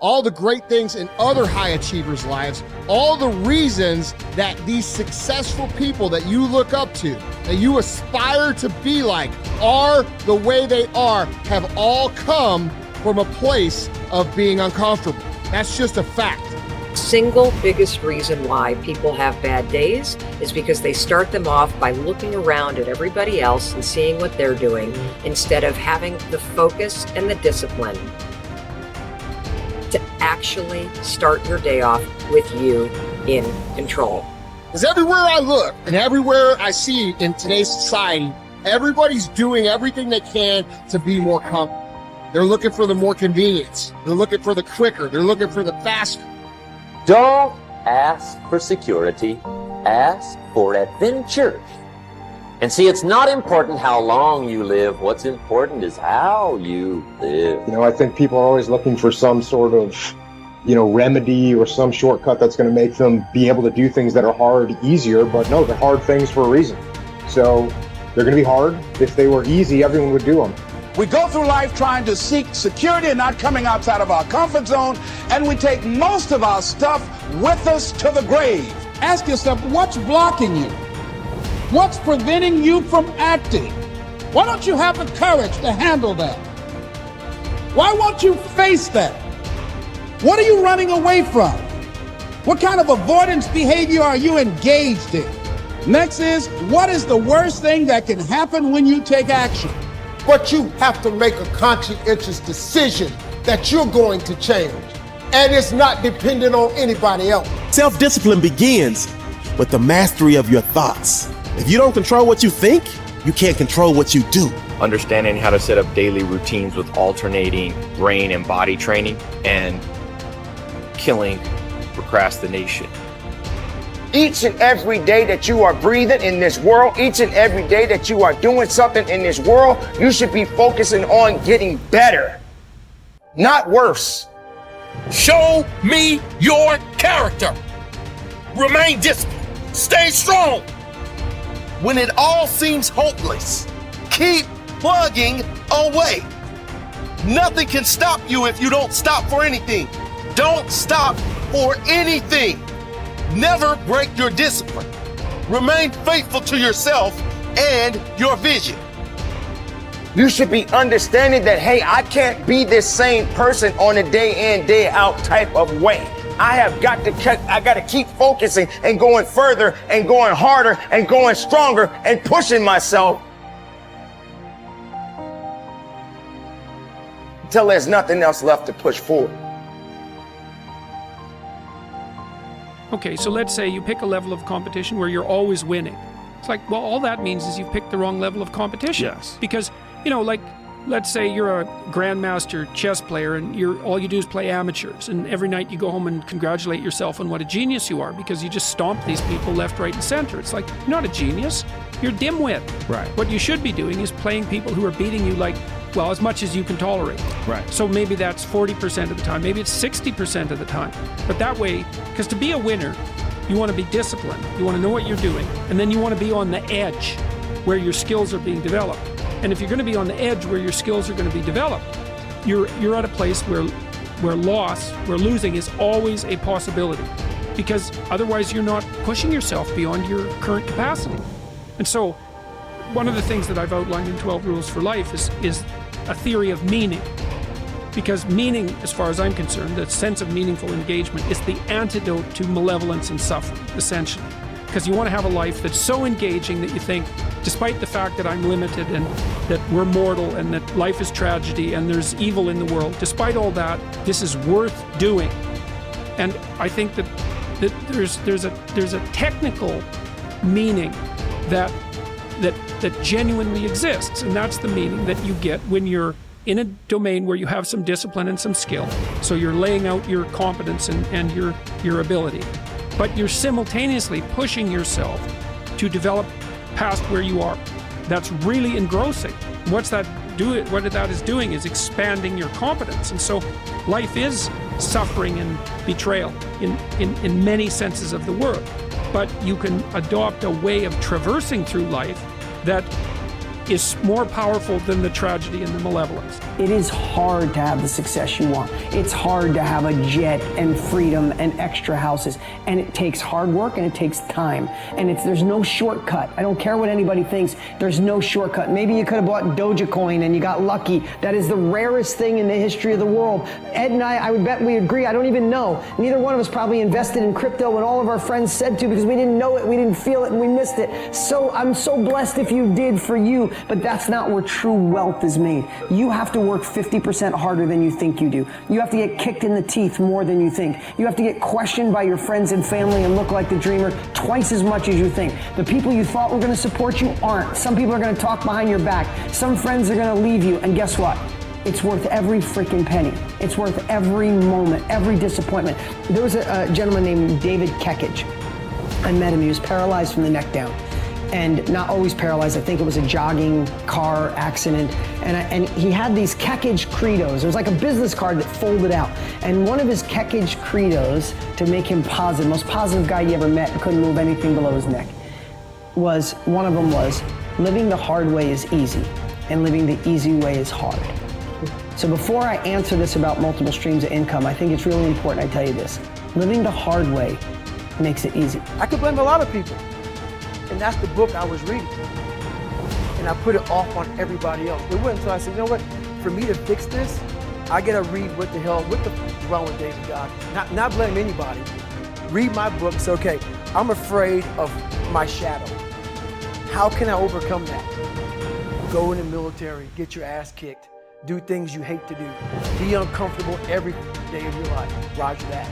all the great things in other high achievers' lives, all the reasons that these successful people that you look up to, that you aspire to be like, are the way they are, have all come from a place of being uncomfortable. That's just a fact. Single biggest reason why people have bad days is because they start them off by looking around at everybody else and seeing what they're doing instead of having the focus and the discipline to actually start your day off with you in control. Because everywhere I look and everywhere I see in today's society, everybody's doing everything they can to be more comfortable. They're looking for the more convenience. They're looking for the quicker. They're looking for the faster. Don't ask for security, ask for adventure. And see, it's not important how long you live. What's important is how you live. You know, I think people are always looking for some sort of, remedy or some shortcut that's going to make them be able to do things that are hard easier. But no, they're hard things for a reason. So they're going to be hard. If they were easy, everyone would do them. We go through life trying to seek security and not coming outside of our comfort zone, and we take most of our stuff with us to the grave. Ask yourself, what's blocking you? What's preventing you from acting? Why don't you have the courage to handle that? Why won't you face that? What are you running away from? What kind of avoidance behavior are you engaged in? Next is, what is the worst thing that can happen when you take action? But you have to make a conscientious decision that you're going to change. And it's not dependent on anybody else. Self-discipline begins with the mastery of your thoughts. If you don't control what you think, you can't control what you do. Understanding how to set up daily routines with alternating brain and body training and killing procrastination. Each and every day that you are breathing in this world, each and every day that you are doing something in this world, you should be focusing on getting better, not worse. Show me your character. Remain disciplined. Stay strong. When it all seems hopeless, keep plugging away. Nothing can stop you if you don't stop for anything. Don't stop for anything. Never break your discipline. Remain faithful to yourself and your vision. You should be understanding that, hey, I can't be this same person on a day in, day out type of way. I got to keep focusing and going further and going harder and going stronger and pushing myself until there's nothing else left to push forward. Okay, so let's say you pick a level of competition where you're always winning. It's like, well, all that means is you've picked the wrong level of competition. Yes. Because, let's say you're a grandmaster chess player and all you do is play amateurs, and every night you go home and congratulate yourself on what a genius you are because you just stomp these people left, right, and center. It's like, you're not a genius, you're a dimwit. Right. What you should be doing is playing people who are beating you as much as you can tolerate. Right. So maybe that's 40% of the time, maybe it's 60% of the time. But that way, because to be a winner, you want to be disciplined, you want to know what you're doing, and then you want to be on the edge where your skills are being developed. And if you're going to be on the edge where your skills are going to be developed, you're at a place where losing is always a possibility, because otherwise you're not pushing yourself beyond your current capacity. And so one of the things that I've outlined in 12 Rules for Life is a theory of meaning. Because meaning, as far as I'm concerned, the sense of meaningful engagement is the antidote to malevolence and suffering, essentially. Because you want to have a life that's so engaging that you think, despite the fact that I'm limited and that we're mortal and that life is tragedy and there's evil in the world, despite all that, this is worth doing. And I think that there's a technical meaning that genuinely exists, and that's the meaning that you get when you're in a domain where you have some discipline and some skill. So you're laying out your competence and your ability, but you're simultaneously pushing yourself to develop past where you are. That's really engrossing. What that is doing is expanding your competence. And so life is suffering and betrayal in many senses of the word. But you can adopt a way of traversing through life that is more powerful than the tragedy and the malevolence. It is hard to have the success you want. It's hard to have a jet and freedom and extra houses. And it takes hard work and it takes time. And there's no shortcut. I don't care what anybody thinks. There's no shortcut. Maybe you could have bought Dogecoin and you got lucky. That is the rarest thing in the history of the world. Ed and I would bet we agree. I don't even know. Neither one of us probably invested in crypto when all of our friends said to, because we didn't know it, we didn't feel it, and we missed it. So I'm so blessed if you did for you. But that's not where true wealth is made. You have to work 50% harder than you think you do. You have to get kicked in the teeth more than you think. You have to get questioned by your friends and family and look like the dreamer twice as much as you think. The people you thought were going to support you aren't. Some people are going to talk behind your back. Some friends are going to leave you. And guess what? It's worth every freaking penny. It's worth every moment, every disappointment. There was a gentleman named David Kekich. I met him. He was paralyzed from the neck down. And not always paralyzed. I think it was a jogging car accident. And he had these Kekich credos. It was like a business card that folded out. And one of his Kekich credos, to make him positive, most positive guy you ever met, couldn't move anything below his neck, one of them was, living the hard way is easy, and living the easy way is hard. So before I answer this about multiple streams of income, I think it's really important I tell you this. Living the hard way makes it easy. I could blame a lot of people. And that's the book I was reading. And I put it off on everybody else. It wasn't until I said, you know what, for me to fix this, I gotta read what the f is wrong with David God. Not blame anybody. Read my book and say, okay, I'm afraid of my shadow. How can I overcome that? Go in the military, get your ass kicked, do things you hate to do, be uncomfortable every day of your life. Roger that.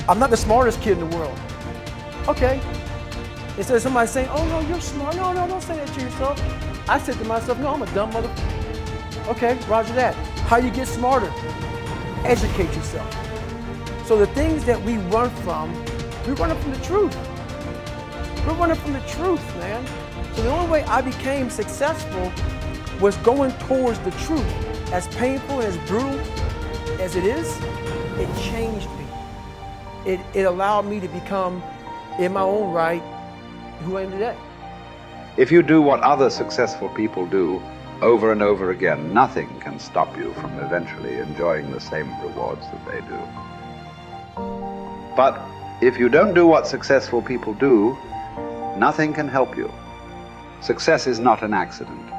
I'm not the smartest kid in the world. Okay. Instead of somebody saying, oh no, you're smart. No, don't say that to yourself. I said to myself, no, I'm a dumb motherfucker. Okay, roger that. How do you get smarter? Educate yourself. So the things that we run from the truth. We're running from the truth, man. So the only way I became successful was going towards the truth. As painful and as brutal as it is, it changed me. It allowed me to become, in my own right, who I am today. If you do what other successful people do over and over again, nothing can stop you from eventually enjoying the same rewards that they do. But if you don't do what successful people do, nothing can help you. Success is not an accident.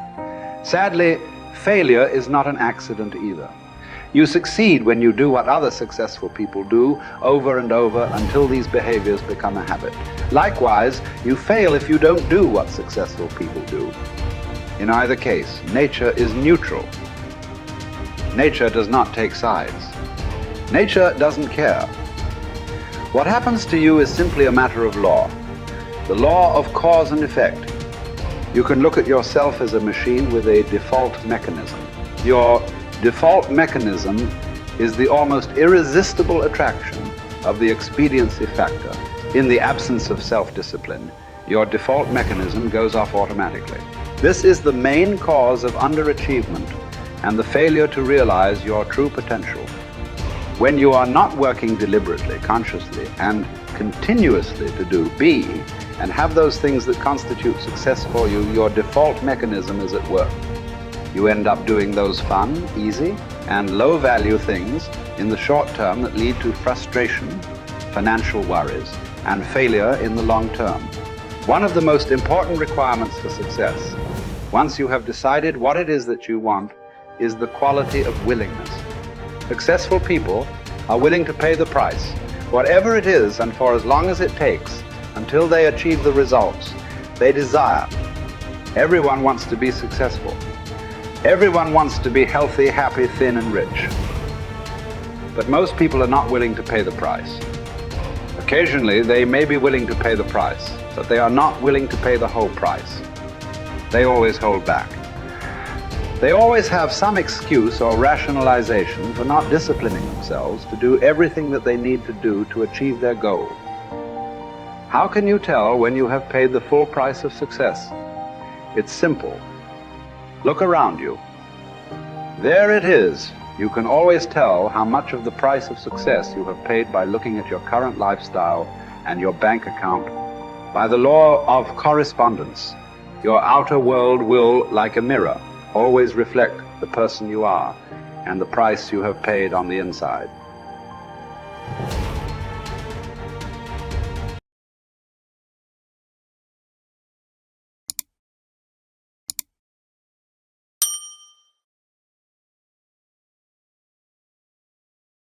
Sadly, failure is not an accident either. You succeed when you do what other successful people do over and over until these behaviors become a habit. Likewise, you fail if you don't do what successful people do. In either case, nature is neutral. Nature does not take sides. Nature doesn't care. What happens to you is simply a matter of law. The law of cause and effect. You can look at yourself as a machine with a default mechanism. Your default mechanism is the almost irresistible attraction of the expediency factor. In the absence of self-discipline, your default mechanism goes off automatically. This is the main cause of underachievement and the failure to realize your true potential. When you are not working deliberately, consciously, and continuously to do be, and have those things that constitute success for you, your default mechanism is at work. You end up doing those fun, easy, and low-value things in the short term that lead to frustration, financial worries, and failure in the long term. One of the most important requirements for success, once you have decided what it is that you want, is the quality of willingness. Successful people are willing to pay the price, whatever it is and for as long as it takes, until they achieve the results they desire. Everyone wants to be successful. Everyone wants to be healthy, happy, thin, and rich. But most people are not willing to pay the price. Occasionally, they may be willing to pay the price, but they are not willing to pay the whole price. They always hold back. They always have some excuse or rationalization for not disciplining themselves to do everything that they need to do to achieve their goal. How can you tell when you have paid the full price of success? It's simple. Look around you. There it is. You can always tell how much of the price of success you have paid by looking at your current lifestyle and your bank account. By the law of correspondence, Your outer world will, like a mirror, always reflect the person you are and the price you have paid on the inside.